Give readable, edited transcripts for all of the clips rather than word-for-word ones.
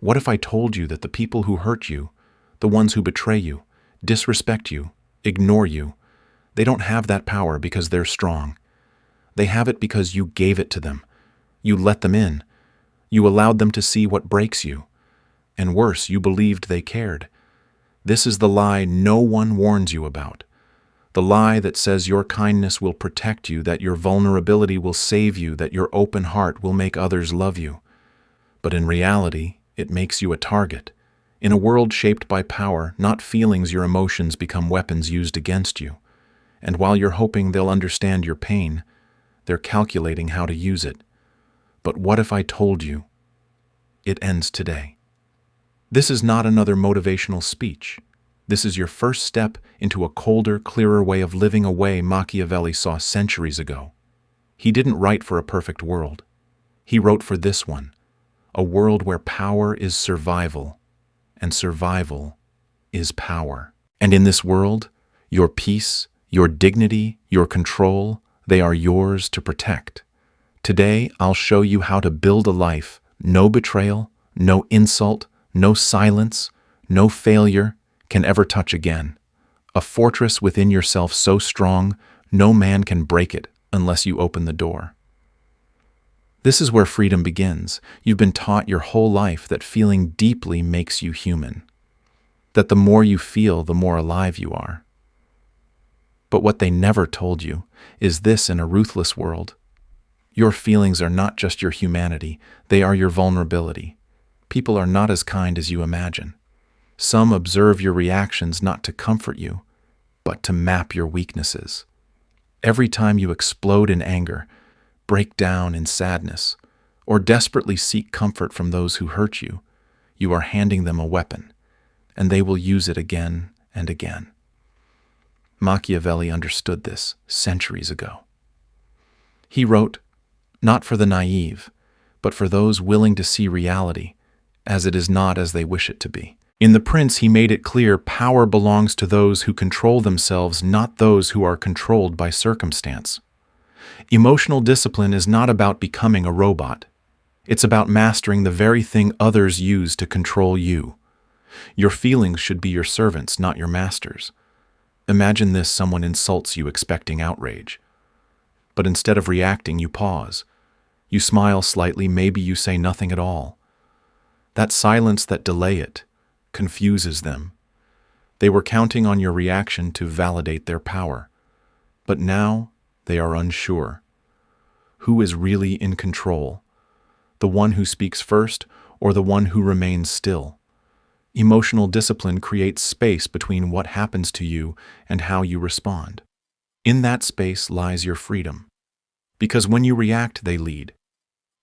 What if I told you that the people who hurt you, the ones who betray you, disrespect you, ignore you, they don't have that power because they're strong. They have it because you gave it to them. You let them in. You allowed them to see what breaks you. And worse, you believed they cared. This is the lie no one warns you about. The lie that says your kindness will protect you, that your vulnerability will save you, that your open heart will make others love you. But in reality, it makes you a target. In a world shaped by power, not feelings, your emotions become weapons used against you. And while you're hoping they'll understand your pain, they're calculating how to use it. But what if I told you? It ends today. This is not another motivational speech. This is your first step into a colder, clearer way of living, a way Machiavelli saw centuries ago. He didn't write for a perfect world. He wrote for this one, a world where power is survival, and survival is power. And in this world, your peace, your dignity, your control, they are yours to protect. Today, I'll show you how to build a life, no betrayal, no insult, no silence, no failure can ever touch again. A fortress within yourself so strong, no man can break it unless you open the door. This is where freedom begins. You've been taught your whole life that feeling deeply makes you human, that the more you feel, the more alive you are. But what they never told you is this: in a ruthless world, your feelings are not just your humanity, they are your vulnerability. People are not as kind as you imagine. Some observe your reactions not to comfort you, but to map your weaknesses. Every time you explode in anger, break down in sadness, or desperately seek comfort from those who hurt you, you are handing them a weapon, and they will use it again and again. Machiavelli understood this centuries ago. He wrote, "Not for the naive, but for those willing to see reality as it is not as they wish it to be." In The Prince, he made it clear power belongs to those who control themselves, not those who are controlled by circumstance. Emotional discipline is not about becoming a robot. It's about mastering the very thing others use to control you. Your feelings should be your servants, not your masters. Imagine this: someone insults you expecting outrage. But instead of reacting, you pause. You smile slightly, maybe you say nothing at all. That silence, that delay it, confuses them. They were counting on your reaction to validate their power. But now they are unsure. Who is really in control? The one who speaks first, or the one who remains still? Emotional discipline creates space between what happens to you and how you respond. In that space lies your freedom. Because when you react, they lead.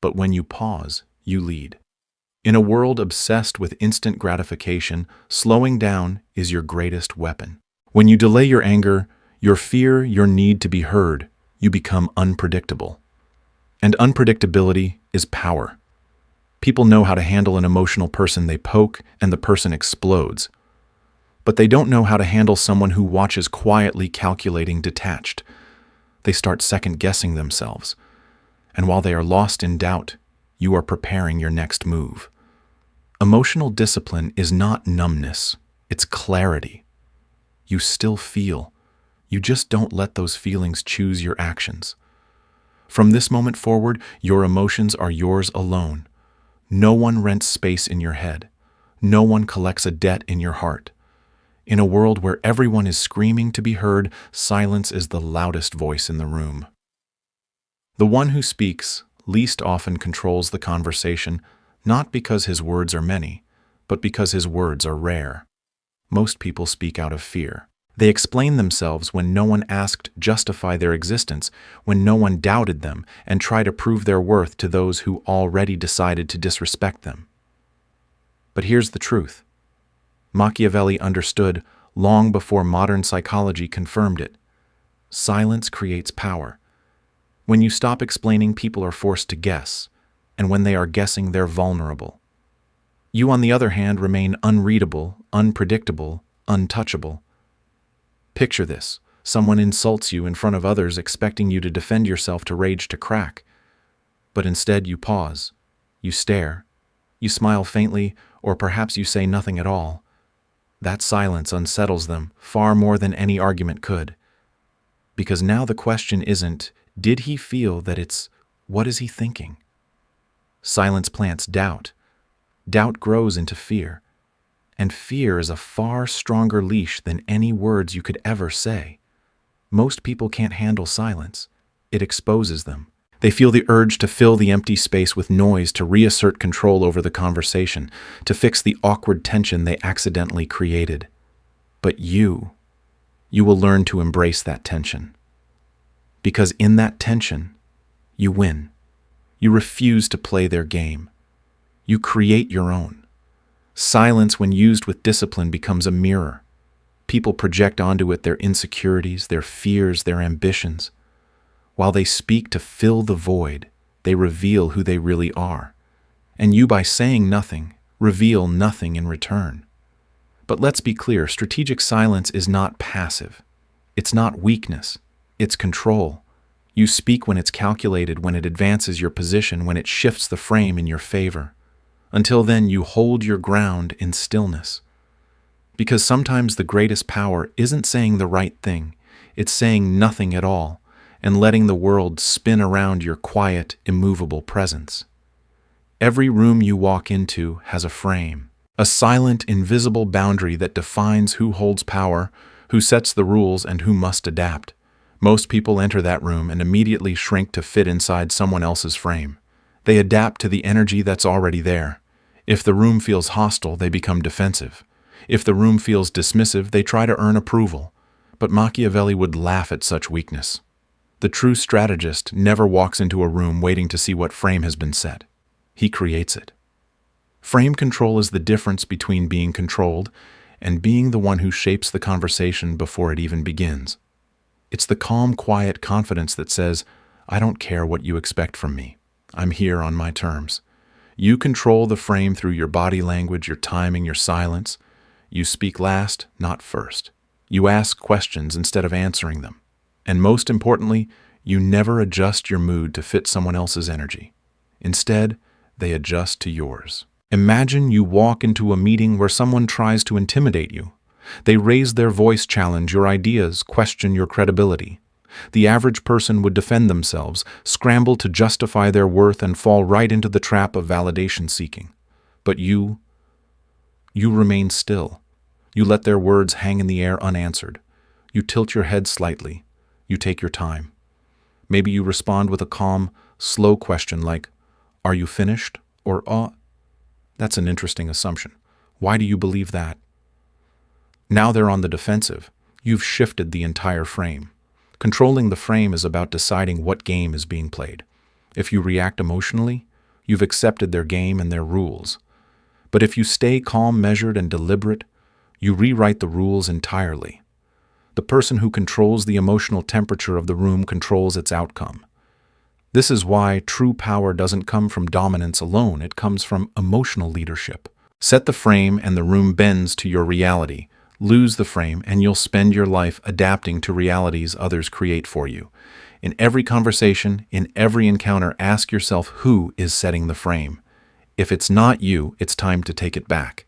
But when you pause, you lead. In a world obsessed with instant gratification, slowing down is your greatest weapon. When you delay your anger, your fear, your need to be heard, you become unpredictable. And unpredictability is power. People know how to handle an emotional person. They poke and the person explodes. But they don't know how to handle someone who watches quietly, calculating, detached. They start second-guessing themselves. And while they are lost in doubt, you are preparing your next move. Emotional discipline is not numbness, it's clarity. You still feel. You just don't let those feelings choose your actions. From this moment forward, your emotions are yours alone. No one rents space in your head. No one collects a debt in your heart. In a world where everyone is screaming to be heard, silence is the loudest voice in the room. The one who speaks least often controls the conversation, not because his words are many, but because his words are rare. Most people speak out of fear. They explain themselves when no one asked, justify their existence, when no one doubted them, and try to prove their worth to those who already decided to disrespect them. But here's the truth. Machiavelli understood long before modern psychology confirmed it. Silence creates power. When you stop explaining, people are forced to guess, and when they are guessing, they're vulnerable. You, on the other hand, remain unreadable, unpredictable, untouchable. Picture this. Someone insults you in front of others, expecting you to defend yourself, to rage, to crack. But instead you pause. You stare. You smile faintly, Or perhaps you say nothing at all. That silence unsettles them far more than any argument could. Because now the question isn't, did he feel that it's, what is he thinking? Silence plants doubt. Doubt grows into fear. And fear is a far stronger leash than any words you could ever say. Most people can't handle silence. It exposes them. They feel the urge to fill the empty space with noise, to reassert control over the conversation, to fix the awkward tension they accidentally created. But you will learn to embrace that tension. Because in that tension, you win. You refuse to play their game. You create your own. Silence, when used with discipline, becomes a mirror. People project onto it their insecurities, their fears, their ambitions. While they speak to fill the void, they reveal who they really are. And you, by saying nothing, reveal nothing in return. But let's be clear, strategic silence is not passive. It's not weakness. It's control. You speak when it's calculated, when it advances your position, when it shifts the frame in your favor. Until then, you hold your ground in stillness. Because sometimes the greatest power isn't saying the right thing, it's saying nothing at all, and letting the world spin around your quiet, immovable presence. Every room you walk into has a frame, a silent, invisible boundary that defines who holds power, who sets the rules, and who must adapt. Most people enter that room and immediately shrink to fit inside someone else's frame. They adapt to the energy that's already there. If the room feels hostile, they become defensive. If the room feels dismissive, they try to earn approval. But Machiavelli would laugh at such weakness. The true strategist never walks into a room waiting to see what frame has been set. He creates it. Frame control is the difference between being controlled and being the one who shapes the conversation before it even begins. It's the calm, quiet confidence that says, I don't care what you expect from me. I'm here on my terms. You control the frame through your body language, your timing, your silence. You speak last, not first. You ask questions instead of answering them. And most importantly, you never adjust your mood to fit someone else's energy. Instead, they adjust to yours. Imagine you walk into a meeting where someone tries to intimidate you. They raise their voice, challenge your ideas, question your credibility. The average person would defend themselves, scramble to justify their worth, and fall right into the trap of validation seeking. But you remain still. You let their words hang in the air unanswered. You tilt your head slightly. You take your time. Maybe you respond with a calm, slow question like, are you finished? Or, that's an interesting assumption. Why do you believe that? Now they're on the defensive. You've shifted the entire frame. Controlling the frame is about deciding what game is being played. If you react emotionally, you've accepted their game and their rules. But if you stay calm, measured, and deliberate, you rewrite the rules entirely. The person who controls the emotional temperature of the room controls its outcome. This is why true power doesn't come from dominance alone, it comes from emotional leadership. Set the frame and the room bends to your reality. Lose the frame and you'll spend your life adapting to realities others create for you. In every conversation, in every encounter, ask yourself who is setting the frame. If it's not you, it's time to take it back.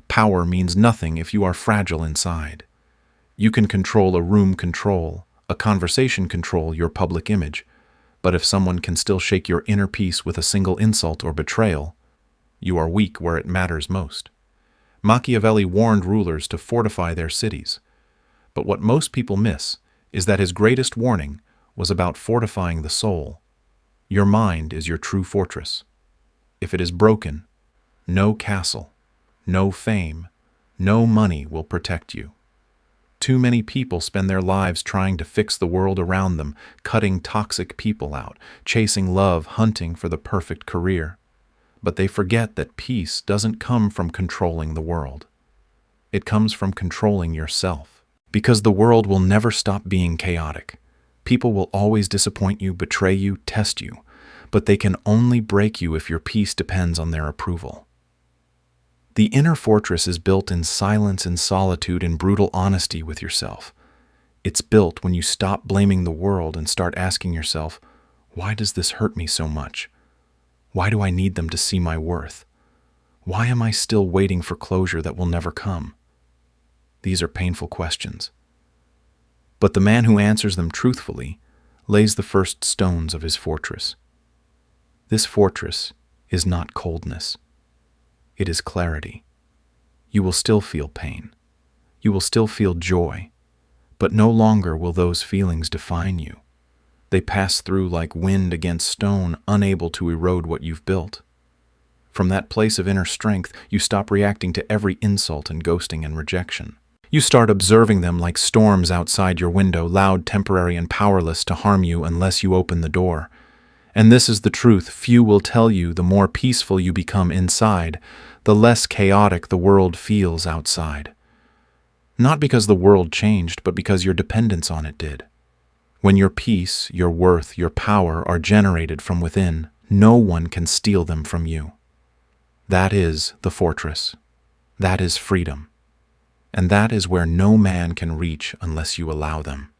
Power means nothing if you are fragile inside. You can control a room, control a conversation, control your public image. But if someone can still shake your inner peace with a single insult or betrayal, you are weak where it matters most. Machiavelli warned rulers to fortify their cities. But what most people miss is that his greatest warning was about fortifying the soul. Your mind is your true fortress. If it is broken, no castle, no fame, no money will protect you. Too many people spend their lives trying to fix the world around them, cutting toxic people out, chasing love, hunting for the perfect career. But they forget that peace doesn't come from controlling the world. It comes from controlling yourself. Because the world will never stop being chaotic. People will always disappoint you, betray you, test you. But they can only break you if your peace depends on their approval. The inner fortress is built in silence and solitude and brutal honesty with yourself. It's built when you stop blaming the world and start asking yourself, why does this hurt me so much? Why do I need them to see my worth? Why am I still waiting for closure that will never come? These are painful questions. But the man who answers them truthfully lays the first stones of his fortress. This fortress is not coldness. It is clarity. You will still feel pain. You will still feel joy, but no longer will those feelings define you. They pass through like wind against stone, unable to erode what you've built. From that place of inner strength, you stop reacting to every insult and ghosting and rejection. You start observing them like storms outside your window, loud, temporary, and powerless to harm you unless you open the door. And this is the truth few will tell you. The more peaceful you become inside, the less chaotic the world feels outside. Not because the world changed, but because your dependence on it did. When your peace, your worth, your power are generated from within, no one can steal them from you. That is the fortress. That is freedom. And that is where no man can reach unless you allow them.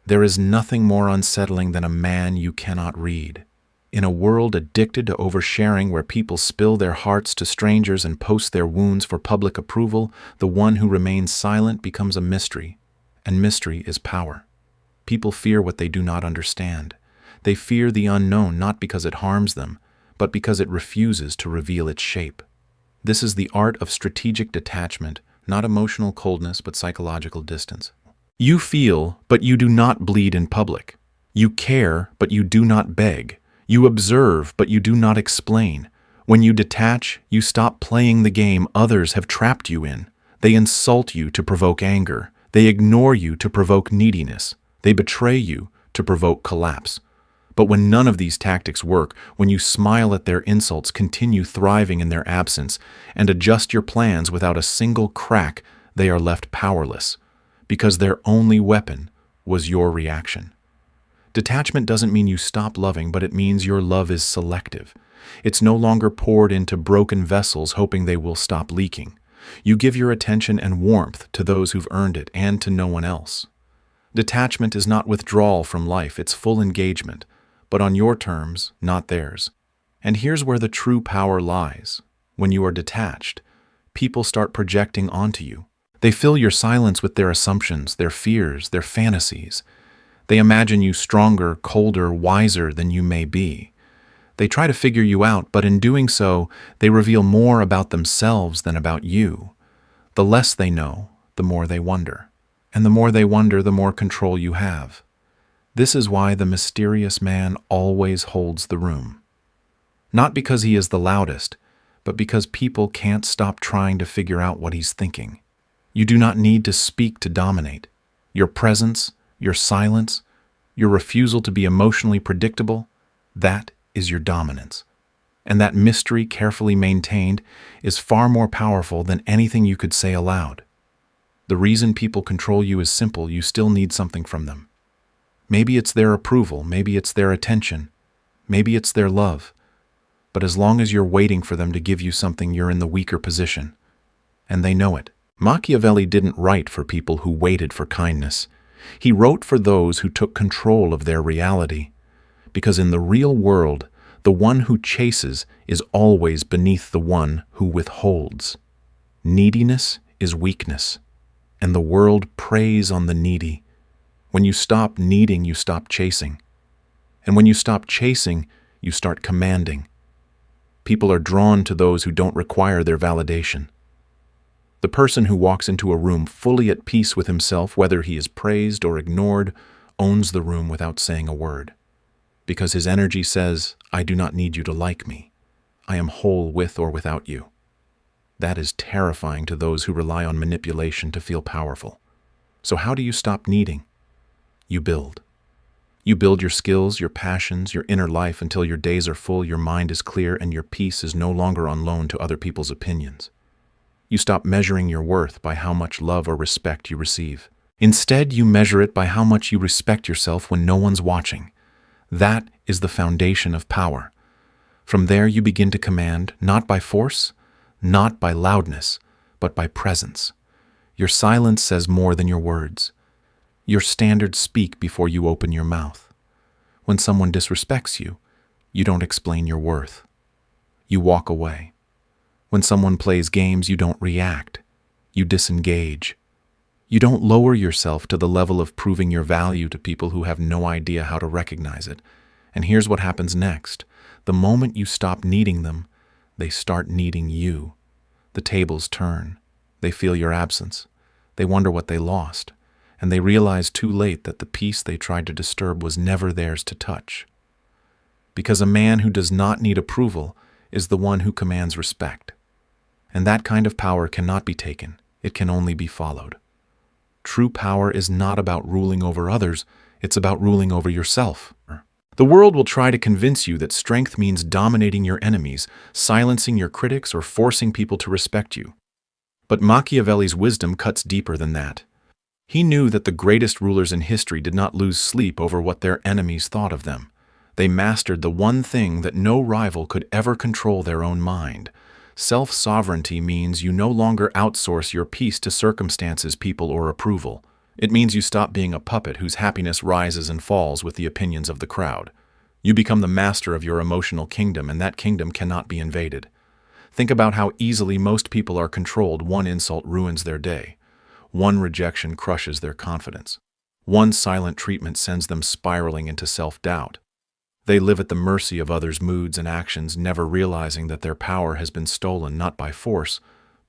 There is nothing more unsettling than a man you cannot read. In a world addicted to oversharing, where people spill their hearts to strangers and post their wounds for public approval, the one who remains silent becomes a mystery, and mystery is power. People fear what they do not understand. They fear the unknown not because it harms them, but because it refuses to reveal its shape. This is the art of strategic detachment, not emotional coldness, but psychological distance. You feel, but you do not bleed in public. You care, but you do not beg. You observe, but you do not explain. When you detach, you stop playing the game others have trapped you in. They insult you to provoke anger. They ignore you to provoke neediness. They betray you to provoke collapse. But when none of these tactics work, when you smile at their insults, continue thriving in their absence, and adjust your plans without a single crack, they are left powerless, because their only weapon was your reaction. Detachment doesn't mean you stop loving, but it means your love is selective. It's no longer poured into broken vessels hoping they will stop leaking. You give your attention and warmth to those who've earned it and to no one else. Detachment is not withdrawal from life, it's full engagement, but on your terms, not theirs. And here's where the true power lies. When you are detached, people start projecting onto you. They fill your silence with their assumptions, their fears, their fantasies. They imagine you stronger, colder, wiser than you may be. They try to figure you out, but in doing so, they reveal more about themselves than about you. The less they know, the more they wonder. And the more they wonder, the more control you have. This is why the mysterious man always holds the room. Not because he is the loudest, but because people can't stop trying to figure out what he's thinking. You do not need to speak to dominate. Your presence, your silence, your refusal to be emotionally predictable, that is your dominance. And that mystery, carefully maintained, is far more powerful than anything you could say aloud. The reason people control you is simple: you still need something from them. Maybe it's their approval, maybe it's their attention, maybe it's their love. But as long as you're waiting for them to give you something, you're in the weaker position. And they know it. Machiavelli didn't write for people who waited for kindness. He wrote for those who took control of their reality. Because in the real world, the one who chases is always beneath the one who withholds. Neediness is weakness, and the world preys on the needy. When you stop needing, you stop chasing. And when you stop chasing, you start commanding. People are drawn to those who don't require their validation. The person who walks into a room fully at peace with himself, whether he is praised or ignored, owns the room without saying a word. Because his energy says, I do not need you to like me. I am whole with or without you. That is terrifying to those who rely on manipulation to feel powerful. So how do you stop needing? You build. You build your skills, your passions, your inner life until your days are full, your mind is clear, and your peace is no longer on loan to other people's opinions. You stop measuring your worth by how much love or respect you receive. Instead, you measure it by how much you respect yourself when no one's watching. That is the foundation of power. From there, you begin to command, not by force, not by loudness, but by presence. Your silence says more than your words. Your standards speak before you open your mouth. When someone disrespects you, you don't explain your worth. You walk away. When someone plays games, you don't react. You disengage. You don't lower yourself to the level of proving your value to people who have no idea how to recognize it. And here's what happens next. The moment you stop needing them, they start needing you. The tables turn. They feel your absence. They wonder what they lost. And they realize too late that the peace they tried to disturb was never theirs to touch. Because a man who does not need approval is the one who commands respect. And that kind of power cannot be taken. It can only be followed. True power is not about ruling over others. It's about ruling over yourself. The world will try to convince you that strength means dominating your enemies, silencing your critics, or forcing people to respect you. But Machiavelli's wisdom cuts deeper than that. He knew that the greatest rulers in history did not lose sleep over what their enemies thought of them. They mastered the one thing that no rival could ever control: their own mind. Self-sovereignty means you no longer outsource your peace to circumstances, people, or approval. It means you stop being a puppet whose happiness rises and falls with the opinions of the crowd. You become the master of your emotional kingdom, and that kingdom cannot be invaded. Think about how easily most people are controlled. One insult ruins their day. One rejection crushes their confidence. One silent treatment sends them spiraling into self-doubt. They live at the mercy of others' moods and actions, never realizing that their power has been stolen not by force,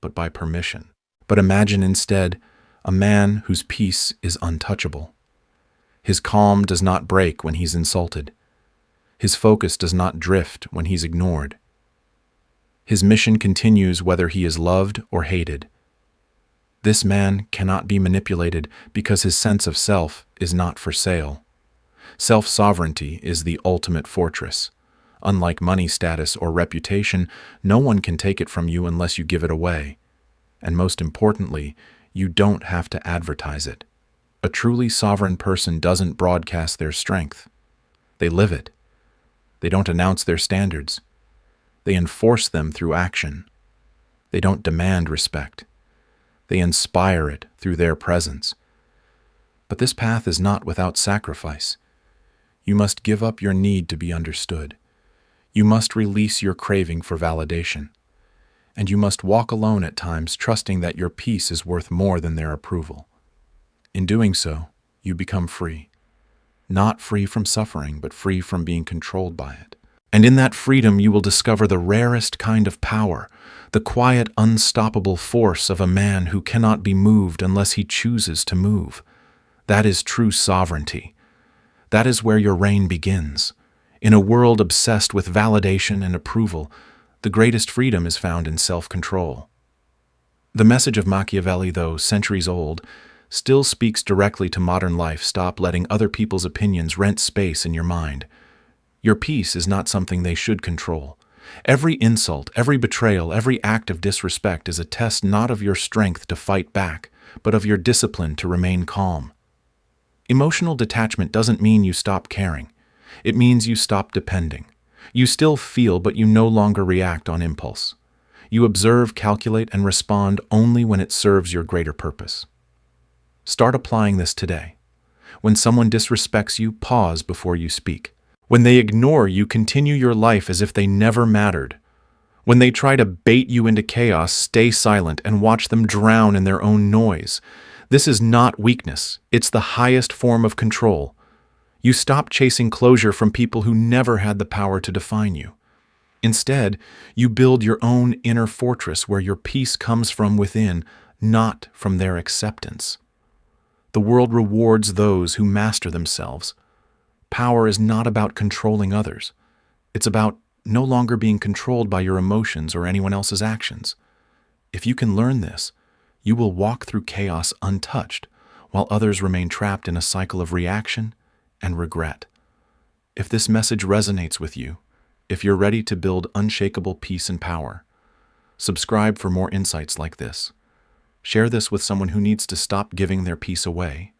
but by permission. But imagine instead a man whose peace is untouchable. His calm does not break when he's insulted. His focus does not drift when he's ignored. His mission continues whether he is loved or hated. This man cannot be manipulated because his sense of self is not for sale. Self-sovereignty is the ultimate fortress. Unlike money, status, or reputation, no one can take it from you unless you give it away. And most importantly, you don't have to advertise it. A truly sovereign person doesn't broadcast their strength. They live it. They don't announce their standards. They enforce them through action. They don't demand respect. They inspire it through their presence. But this path is not without sacrifice. You must give up your need to be understood. You must release your craving for validation. And you must walk alone at times, trusting that your peace is worth more than their approval. In doing so, you become free. Not free from suffering, but free from being controlled by it. And in that freedom, you will discover the rarest kind of power, the quiet, unstoppable force of a man who cannot be moved unless he chooses to move. That is true sovereignty. That is where your reign begins. In a world obsessed with validation and approval, the greatest freedom is found in self-control. The message of Machiavelli, though centuries old, still speaks directly to modern life. Stop letting other people's opinions rent space in your mind. Your peace is not something they should control. Every insult, every betrayal, every act of disrespect is a test not of your strength to fight back, but of your discipline to remain calm. Emotional detachment doesn't mean you stop caring. It means you stop depending. You still feel, but you no longer react on impulse. You observe, calculate, and respond only when it serves your greater purpose. Start applying this today. When someone disrespects you, pause before you speak. When they ignore you, continue your life as if they never mattered. When they try to bait you into chaos, stay silent and watch them drown in their own noise. This is not weakness. It's the highest form of control. You stop chasing closure from people who never had the power to define you. Instead, you build your own inner fortress where your peace comes from within, not from their acceptance. The world rewards those who master themselves. Power is not about controlling others. It's about no longer being controlled by your emotions or anyone else's actions. If you can learn this, you will walk through chaos untouched, while others remain trapped in a cycle of reaction and regret. If this message resonates with you, if you're ready to build unshakable peace and power, subscribe for more insights like this. Share this with someone who needs to stop giving their peace away.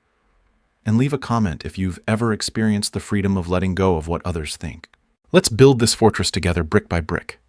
And leave a comment if you've ever experienced the freedom of letting go of what others think. Let's build this fortress together brick by brick.